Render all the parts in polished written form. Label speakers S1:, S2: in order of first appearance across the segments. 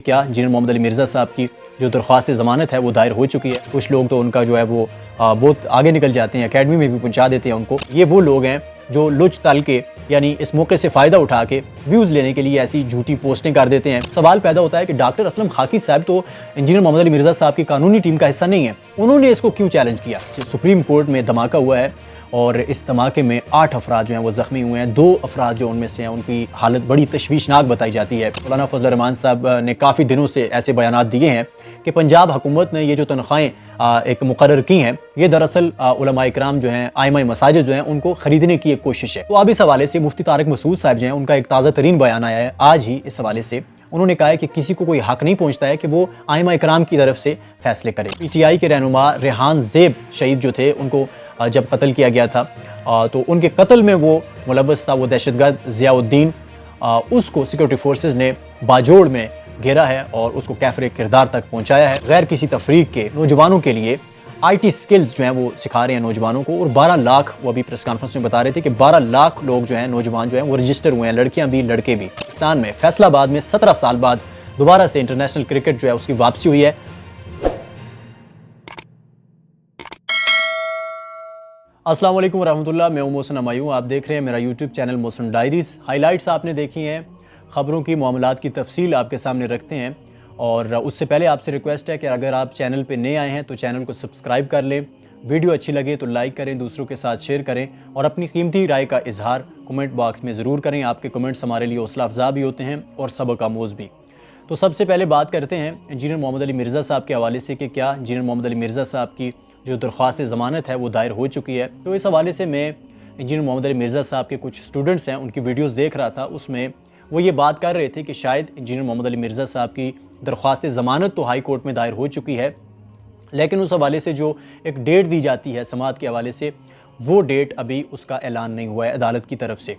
S1: क्या इंजीनियर मोहम्मद अली मिर्ज़ा साहब की जो दरख्वास्त ज़मानत है वो दायर हो चुकी है। कुछ लोग तो उनका जो है वो बहुत आगे निकल जाते हैं, एकेडमी में भी पहुंचा देते हैं उनको। ये वो लोग हैं जो लुच तल के यानी इस मौके से फ़ायदा उठा के व्यूज़ लेने के लिए ऐसी झूठी पोस्टें कर देते हैं। सवाल पैदा होता है कि डॉक्टर असलम खाकी साहब तो इंजीनियर मोहम्मद अली मिर्ज़ा साहब की कानूनी टीम का हिस्सा नहीं है, उन्होंने इसको क्यों चैलेंज किया। सुप्रीम कोर्ट में धमाका हुआ है और इस धमाके में 8 अफराद जो हैं वो ज़ख्मी हुए हैं। 2 अफराद जो उनमें से हैं उनकी हालत बड़ी तशवीशनाक बताई जाती है। मौलाना फजल रहमान साहब ने काफ़ी दिनों से ऐसे बयानात दिए हैं कि पंजाब हुकूमत ने ये जो तनख्वाहें एक मुकर्रर की हैं, ये दरअसल उलमा इकराम जो हैं, आइमा मसाजिद जो हैं, उनको ख़रीदने की एक कोशिश है। तो अब इस हवाले से मुफ्ती तारिक मसूद साहब जो हैं उनका एक ताज़ा तरीन बयान आया है आज ही। इस हवाले से उन्होंने कहा है कि किसी को कोई हक नहीं पहुंचता है कि वो आइमा इकराम की तरफ से फैसले करे। PTI के रहनुमा रेहान ज़ेब शहीद जो थे, उनको जब कत्ल किया गया था तो उनके कत्ल में वो मुलव्वस था, वो दहशतगर्द ज़ियाउद्दीन, उसको सिक्योरिटी फोर्सेस ने बाजोड़ में घेरा है और उसको कैफरे किरदार तक पहुंचाया है। गैर किसी तफरीक के नौजवानों के लिए IT स्किल्स जो हैं वो सिखा रहे हैं नौजवानों को। और 12 लाख, वो अभी प्रेस कॉन्फ्रेंस में बता रहे थे कि 12 लाख लोग जो हैं, नौजवान जो हैं वो रजिस्टर हुए हैं, लड़कियां भी लड़के भी। पाकिस्तान में फैसलाबाद में 17 साल बाद दोबारा से इंटरनेशनल क्रिकेट जो है उसकी वापसी हुई है। अस्सलाम वालेकुम रहमतुल्लाह, मैं मोहसिन हमायूं, आप देख रहे हैं मेरा YouTube channel Mohsin diaries. Highlights आपने देखी हैं, ख़बरों की मामलात की तफसील आपके सामने रखते हैं। और उससे पहले आपसे रिक्वेस्ट है कि अगर आप चैनल पे नए आए हैं तो चैनल को सब्सक्राइब कर लें, वीडियो अच्छी लगे तो लाइक करें, दूसरों के साथ शेयर करें और अपनी कीमती राय का इजहार कमेंट बॉक्स में ज़रूर करें। आपके कमेंट्स हमारे लिए हौसला अफजा भी होते हैं और सबक आमोज़ भी। तो सबसे पहले बात करते हैं इंजीनियर मोहम्मद अली मिर्ज़ा साहब के हवाले से कि क्या इंजीनियर मोहम्मद अली मिर्ज़ा साहब की जो दरख्वास्त ज़मानत है वो दायर हो चुकी है। तो इस हवाले से मैं इंजीनियर मोहम्मद अली मिर्ज़ा साहब के कुछ स्टूडेंट्स हैं, उनकी वीडियोस देख रहा था। उसमें वो ये बात कर रहे थे कि शायद इंजीनियर मोहम्मद अली मिर्ज़ा साहब की दरख्वास्त ज़मानत तो हाई कोर्ट में दायर हो चुकी है, लेकिन उस हवाले से जो एक डेट दी जाती है समात के हवाले से, वो डेट अभी उसका ऐलान नहीं हुआ है अदालत की तरफ से।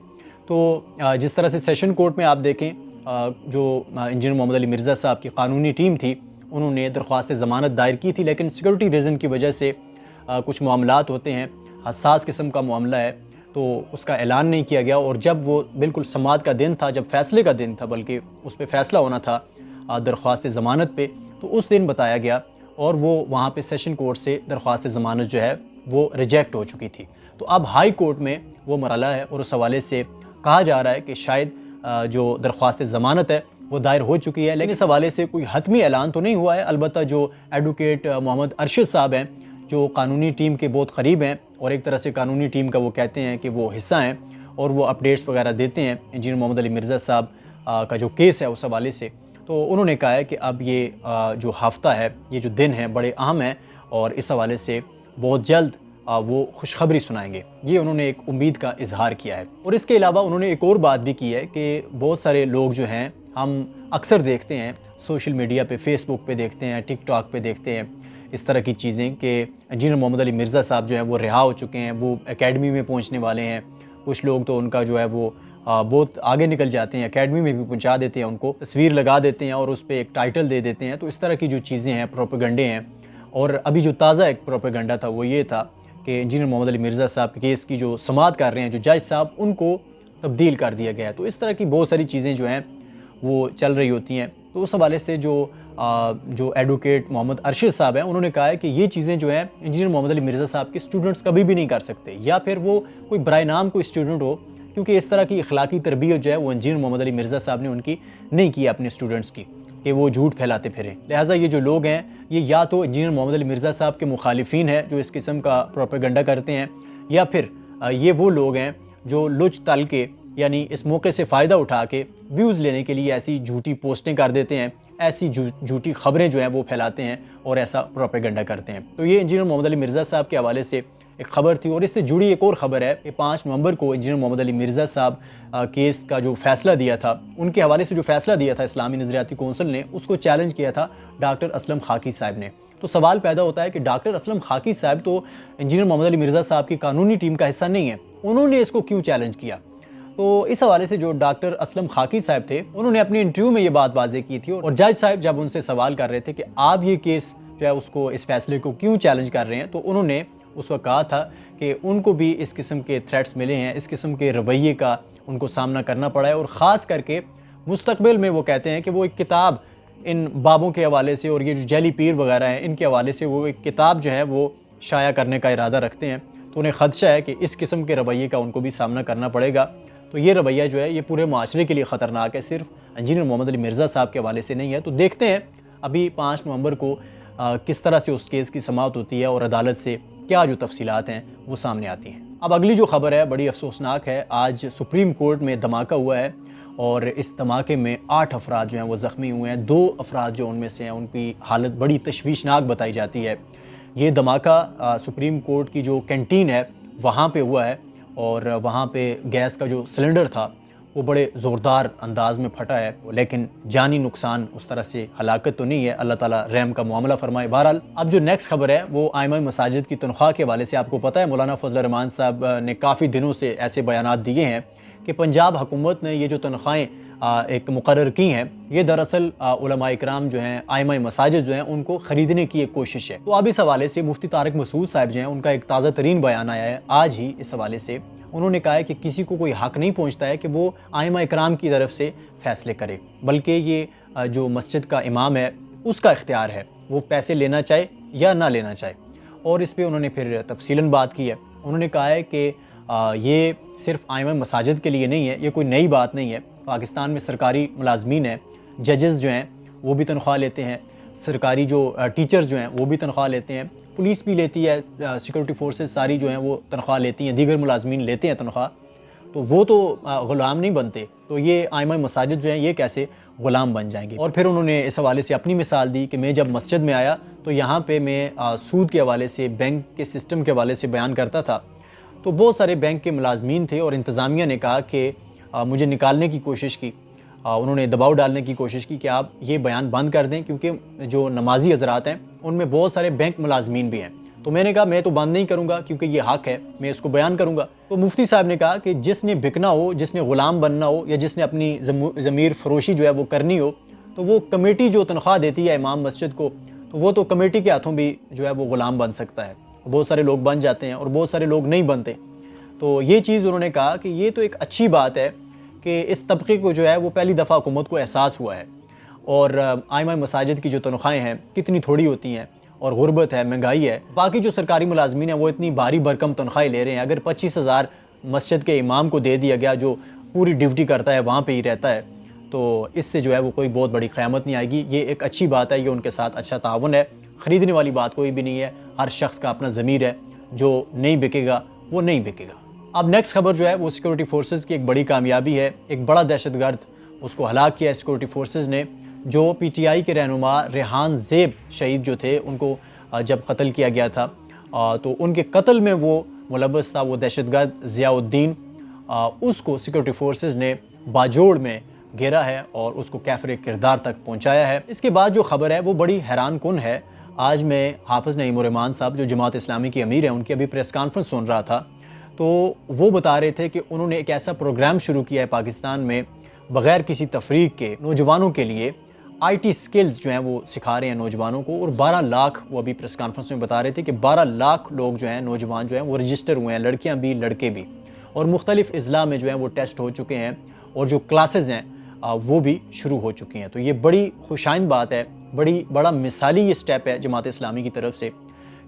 S1: तो जिस तरह से सेशन कोर्ट में आप देखें, जो इंजीनियर मोहम्मद अली मिर्ज़ा साहब की कानूनी टीम थी, उन्होंने दरख्वास्त ज़मानत दायर की थी, लेकिन सिक्योरिटी रीज़न की वजह से कुछ मामलात होते हैं, हसास किस्म का मामला है, तो उसका ऐलान नहीं किया गया। और जब वो बिल्कुल समात का दिन था, जब फ़ैसले का दिन था, बल्कि उस पर फ़ैसला होना था दरख्वास्त ज़मानत पे, तो उस दिन बताया गया और वो वहाँ पे सेशन कोर्ट से दरख्वास्त ज़मानत जो है वो रिजेक्ट हो चुकी थी। तो अब हाई कोर्ट में वो मरला है और उस हवाले से कहा जा रहा है कि शायद जो दरख्वास्त ज़मानत है वो दायर हो चुकी है, लेकिन इस हवाले से कोई हतमी ऐलान तो नहीं हुआ है। अलबत्ता जो एडवोकेट मोहम्मद अरशद साहब हैं, जो कानूनी टीम के बहुत क़रीब हैं और एक तरह से कानूनी टीम का वो कहते हैं कि वो हिस्सा हैं और वो अपडेट्स वगैरह देते हैं इंजीनियर मोहम्मद अली मिर्ज़ा साहब का जो केस है उस हवाले से, तो उन्होंने कहा है कि अब ये जो हफ्ता है, ये जो दिन है, बड़े अहम हैं और इस हवाले से बहुत जल्द वो खुशखबरी सुनाएंगे। ये उन्होंने एक उम्मीद का इजहार किया है। और इसके अलावा उन्होंने एक और बात भी की है कि बहुत सारे लोग जो हैं, हम अक्सर देखते हैं सोशल मीडिया पे, फेसबुक पे देखते हैं, टिकटॉक पे देखते हैं इस तरह की चीज़ें कि इंजीनियर मोहम्मद अली मिर्ज़ा साहब जो हैं वो रिहा हो चुके हैं, वो एकेडमी में पहुंचने वाले हैं। कुछ लोग तो उनका जो है वो बहुत आगे निकल जाते हैं, एकेडमी में भी पहुंचा देते हैं, उनको तस्वीर लगा देते हैं और उस पर एक टाइटल दे देते हैं। तो इस तरह की जो चीज़ें हैं, प्रोपेगंडे हैं। और अभी जो ताज़ा एक प्रोपेगंडा था वो ये था कि इंजीनियर मोहम्मद अली मिर्ज़ा साहब के केस की जो समाअत कर रहे हैं जो जज साहब, उनको तब्दील कर दिया गया है। तो इस तरह की बहुत सारी चीज़ें जो हैं वो चल रही होती हैं। तो उस हवाले से जो एडवोकेट मोहम्मद अरशद साहब हैं, उन्होंने कहा है कि ये चीज़ें जो हैं इंजीनियर मोहम्मद अली मिर्ज़ा साहब के स्टूडेंट्स कभी भी नहीं कर सकते, या फिर वो कोई बराए नाम कोई स्टूडेंट हो, क्योंकि इस तरह की अखलाकी तरबियत जो है वो इंजीनियर मोहम्मद अली मिर्ज़ा साहब ने उनकी नहीं की अपने स्टूडेंट्स की, कि वो झूठ फैलाते फिरें। लिहाजा ये जो लोग हैं, ये या तो इंजीनियर मोहम्मद अली मिर्ज़ा साहब के मुखालिफिन हैं जो इस किस्म का प्रोपेगंडा करते हैं, या फिर ये वो लोग हैं जो लुच तल के यानी इस मौके से फ़ायदा उठा के व्यूज़ लेने के लिए ऐसी झूठी पोस्टें कर देते हैं, ऐसी झूठी खबरें जो हैं वो फैलाते हैं और ऐसा प्रोपेगंडा करते हैं। तो ये इंजीनियर मोहम्मद अली मिर्ज़ा साहब के हवाले से एक ख़बर थी। और इससे जुड़ी एक और ख़बर है कि 5 नवंबर को इंजीनियर मोहम्मद अली मिर्ज़ा साहब केस का जो फ़ैसला दिया था, उनके हवाले से जो फ़ैसला दिया था इस्लामी नज़रियाती कौंसिल ने, उसको चैलेंज किया था डॉक्टर असलम खाकी साहब ने। तो सवाल पैदा होता है कि डॉक्टर असलम खाकी साहब तो इंजीनियर मोहम्मद अली मिर्ज़ा साहब की कानूनी टीम का हिस्सा नहीं है, उन्होंने इसको क्यों चैलेंज किया। तो इस हवाले से जो डॉक्टर असलम खाकी साहब थे, उन्होंने अपने इंटरव्यू में ये बात वाज़ेह की थी। और जज साहब जब उनसे सवाल कर रहे थे कि आप ये केस जो है उसको, इस फैसले को क्यों चैलेंज कर रहे हैं, तो उन्होंने उस वक्त कहा था कि उनको भी इस किस्म के थ्रेट्स मिले हैं, इस किस्म के रवैये का उनको सामना करना पड़ा है। और ख़ास करके मुस्तकबिल में वो कहते हैं कि वो एक किताब इन बाबों के हवाले से और ये जो जैली पीर वगैरह हैं इनके हवाले से वो एक किताब जो है वो शाया करने का इरादा रखते हैं। तो उन्हें ख़दशा है कि इस किस्म के रवैये का उनको भी सामना करना पड़ेगा। तो ये रवैया जो है ये पूरे माशरे के लिए ख़तरनाक है, सिर्फ इंजीनियर मोहम्मद अली मिर्ज़ा साहब के हवाले से नहीं है। तो देखते हैं अभी 5 नवंबर को किस तरह से उस केस की समाअत होती है और अदालत से क्या जो तफसीलात हैं वो सामने आती हैं। अब अगली जो ख़बर है बड़ी अफसोसनाक है। आज सुप्रीम कोर्ट में धमाका हुआ है और इस धमाके में 8 अफराद जो हैं वो ज़ख्मी हुए हैं। 2 अफराद जो उनमें से हैं उनकी हालत बड़ी तशवीशनाक बताई जाती है। ये धमाका सुप्रीम कोर्ट की जो कैंटीन है वहाँ पे हुआ है और वहाँ पे गैस का जो सिलेंडर था वो बड़े ज़ोरदार अंदाज में फटा है, लेकिन जानी नुकसान उस तरह से हलाकत तो नहीं है। अल्लाह ताला रहम का मामला फरमाए। बहरहाल अब जो नेक्स्ट खबर है वो आइमा मसाजिद की तनख्वाह के हवाले से आपको पता है मौलाना फजल रहमान साहब ने काफ़ी दिनों से ऐसे बयानात दिए हैं कि पंजाब हुकूमत ने ये जो तनख्वाहें एक मुकर्रर की हैं ये दरअसल उलमा इकराम जो हैं आइमा मसाजिद जो हैं उनको ख़रीदने की एक कोशिश है। तो अब इस हवाले से मुफ्ती तारिक मसूद साहब जो हैं उनका एक ताज़ा तरीन बयान आया है आज ही। इस हवाले से उन्होंने कहा है कि किसी को कोई हक़ नहीं पहुँचता है कि वो आइमा इकराम की तरफ से फ़ैसले करे, बल्कि ये जो मस्जिद का इमाम है उसका इख्तियार है वो पैसे लेना चाहे या ना लेना चाहे। और इस पर उन्होंने फिर तफसीलन बात की है। उन्होंने कहा है कि ये सिर्फ आइमा मसाजिद के लिए नहीं है, ये कोई नई बात नहीं है। पाकिस्तान में सरकारी मुलाजमीन हैं, जजेस जो हैं वो भी तनख्वाह लेते हैं, सरकारी जो टीचर्स जो हैं वो भी तनख्वाह लेते हैं, पुलिस भी लेती है, सिक्योरिटी फोर्सेस सारी जो हैं वो तनख्वाह लेती हैं, दीगर मुलाजमीन लेते हैं तनख्वाह। तो वो तो ग़ुलाम नहीं बनते, तो ये आइमा मसाजिद जो हैं ये कैसे ग़ुलाम बन जाएंगे। और फिर उन्होंने इस हवाले से अपनी मिसाल दी कि मैं जब मस्जिद में आया तो यहाँ पे मैं सूद के हवाले से, बैंक के सिस्टम के हवाले से बयान करता था, तो बहुत सारे बैंक के मुलाजमीन थे और इंतज़ामिया ने कहा कि मुझे निकालने की कोशिश की, उन्होंने दबाव डालने की कोशिश की कि आप ये बयान बंद कर दें क्योंकि जो नमाजी हजरात हैं उनमें बहुत सारे बैंक मुलाजमीन भी हैं। तो मैंने कहा मैं तो बंद नहीं करूँगा क्योंकि ये हक़ है, मैं इसको बयान करूँगा। तो मुफ्ती साहब ने कहा कि जिसने बिकना हो, जिसने ग़ुलाम बनना हो या जिसने अपनी ज़मीर फरोशी जो है वो करनी हो, तो वो कमेटी जो तनख्वाह देती है इमाम मस्जिद को, तो वो तो कमेटी के हाथों भी जो है वो ग़ुलाम बन सकता है। बहुत सारे लोग बन जाते हैं और बहुत सारे लोग नहीं बनते। तो ये चीज़ उन्होंने कहा कि ये तो एक अच्छी बात है कि इस तबके को जो है वो पहली दफ़ा हुकूमत को एहसास हुआ है और आइमा मसाजिद की जो तनख्वाहें हैं कितनी थोड़ी होती हैं और गुर्बत है, महंगाई है। बाकी जो सरकारी मुलाजमीन हैं वो इतनी भारी भरकम तनख्वाहें ले रहे हैं। अगर 25,000 मस्जिद के इमाम को दे दिया गया जो पूरी ड्यूटी करता है वहाँ पे ही रहता है, तो इससे जो है वो कोई बहुत बड़ी क़यामत नहीं आएगी। ये एक अच्छी बात है, ये उनके साथ अच्छा ताउन है। ख़रीदने वाली बात कोई भी नहीं है, हर शख्स का अपना ज़मीर है, जो नहीं बिकेगा वो नहीं बिकेगा। अब नेक्स्ट खबर जो है वो सिक्योरिटी फोर्सेस की एक बड़ी कामयाबी है। एक बड़ा दहशतगर्द उसको हलाक किया सिक्योरिटी फोर्सेस ने। जो PTI के रहनुमा रेहान ज़ेब शहीद जो थे उनको जब कत्ल किया गया था तो उनके कत्ल में वो मुलव्वस था वो दहशतगर्द ज़ियाउद्दीन, उसको सिक्योरिटी फोर्सेस ने बाजोड़ में घेरा है और उसको कैफर किरदार तक पहुँचाया है। इसके बाद जो खबर है वो बड़ी हैरान कुन है। आज मैं हाफ़िज़ नईम उर रहमान साहब जो जमात इस्लामी की अमीर हैं उनकी अभी प्रेस कॉन्फ्रेंस सुन रहा था, तो वो बता रहे थे कि उन्होंने एक ऐसा प्रोग्राम शुरू किया है पाकिस्तान में बग़ैर किसी तफरीक के नौजवानों के लिए IT स्किल्स जो हैं वो सिखा रहे हैं नौजवानों को। और 12 लाख, वो अभी प्रेस कॉन्फ्रेंस में बता रहे थे कि 12 लाख लोग जो हैं नौजवान जो हैं वो रजिस्टर हुए हैं, लड़कियां भी लड़के भी, और मुख्तलिफ़ अज़ला में जो हैं वो टेस्ट हो चुके हैं और जो क्लासेज़ हैं वो भी शुरू हो चुकी हैं। तो ये बड़ी खुशाइंद बात है, बड़ा मिसाली ये स्टेप है जमात इस्लामी की तरफ से,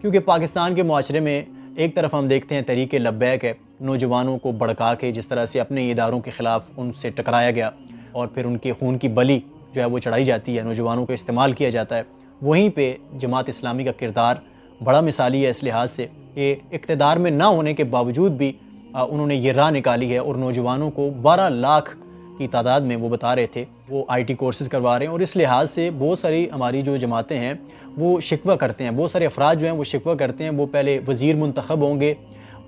S1: क्योंकि पाकिस्तान के मुआशरे में एक तरफ हम देखते हैं तरीक़े लब्बैक है, नौजवानों को भड़का के जिस तरह से अपने इदारों के ख़िलाफ़ उनसे टकराया गया और फिर उनके खून की बलि जो है वो चढ़ाई जाती है, नौजवानों को इस्तेमाल किया जाता है। वहीं पे जमात इस्लामी का किरदार बड़ा मिसाली है इस लिहाज से कि इक़्तिदार में ना होने के बावजूद भी उन्होंने ये राह निकाली है और नौजवानों को 12 लाख की तादाद में वो बता रहे थे वो IT कोर्सेज़ करवा रहे हैं। और इस लिहाज से बहुत सारी हमारी जो जमातें हैं वो शिकवा करते हैं, बहुत सारे अफराद जो हैं वो शिकवा करते हैं। वो पहले वज़ीर मुंतखब होंगे,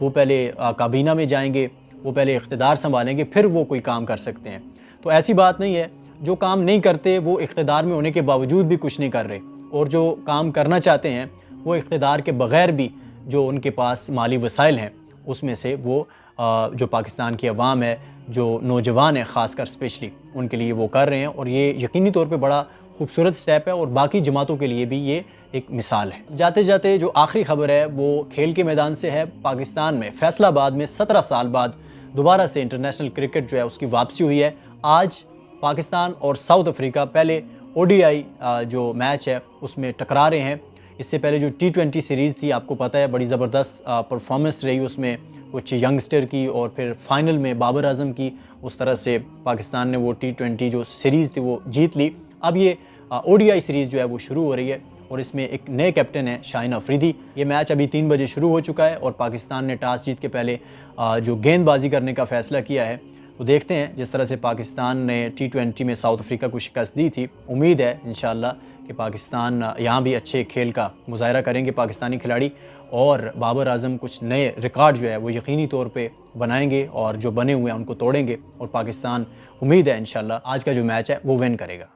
S1: वो पहले काबीना में जाएंगे, वो पहले इक़्तिदार संभालेंगे, फिर वो कोई काम कर सकते हैं। तो ऐसी बात नहीं है, जो काम नहीं करते वो इक़्तिदार में होने के बावजूद भी कुछ नहीं कर रहे, और जो काम करना चाहते हैं वो इक़्तिदार के बग़ैर भी जो उनके पास माली वसाइल हैं उसमें से वो जो पाकिस्तान की अवाम है, जो नौजवान हैं ख़ासकर स्पेशली, उनके लिए वो कर रहे हैं। और ये यकीनी तौर पे बड़ा खूबसूरत स्टेप है और बाकी जमातों के लिए भी ये एक मिसाल है। जाते जाते जो आखिरी खबर है वो खेल के मैदान से है। पाकिस्तान में फैसलाबाद में 17 साल बाद दोबारा से इंटरनेशनल क्रिकेट जो है उसकी वापसी हुई है। आज पाकिस्तान और साउथ अफ्रीका पहले ODI जो मैच है उसमें टकरा रहे हैं। इससे पहले जो T20 सीरीज़ थी, आपको पता है बड़ी ज़बरदस्त परफॉर्मेंस रही उसमें कुछ यंगस्टर की, और फिर फाइनल में बाबर आजम की। उस तरह से पाकिस्तान ने वो T20 जो सीरीज़ थी वो जीत ली। अब ये ODI सीरीज़ जो है वो शुरू हो रही है और इसमें एक नए कैप्टन है शाहीन अफरीदी। ये मैच अभी 3 बजे शुरू हो चुका है और पाकिस्तान ने टॉस जीत के पहले जो गेंदबाजी करने का फ़ैसला किया है। तो देखते हैं, जिस तरह से पाकिस्तान ने T20 में साउथ अफ्रीका को शिकस्त दी थी, उम्मीद है इंशाल्लाह कि पाकिस्तान यहाँ भी अच्छे खेल का मुजाहरा करेंगे पाकिस्तानी खिलाड़ी, और बाबर आजम कुछ नए रिकॉर्ड जो है वो यकीनी तौर पे बनाएंगे और जो बने हुए हैं उनको तोड़ेंगे, और पाकिस्तान उम्मीद है इंशाल्लाह आज का जो मैच है वो विन करेगा।